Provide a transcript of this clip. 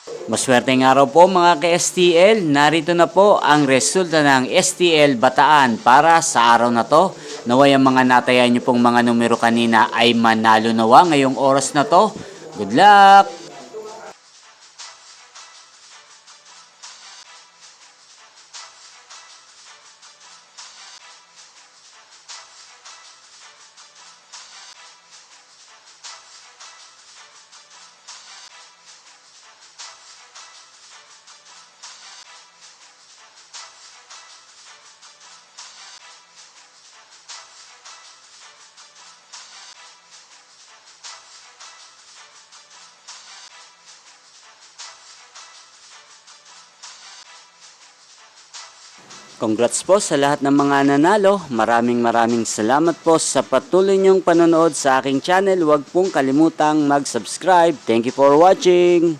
Maswerteng araw po mga ka-STL. Narito na po ang resulta ng STL Bataan para sa araw na to. Naway ang mga natayan nyo pong mga numero kanina ay manalo nawa ngayong oras na to. Good luck! Congrats po sa lahat ng mga nanalo. Maraming salamat po sa patuloy niyong panonood sa aking channel. Huwag pong kalimutang mag-subscribe. Thank you for watching.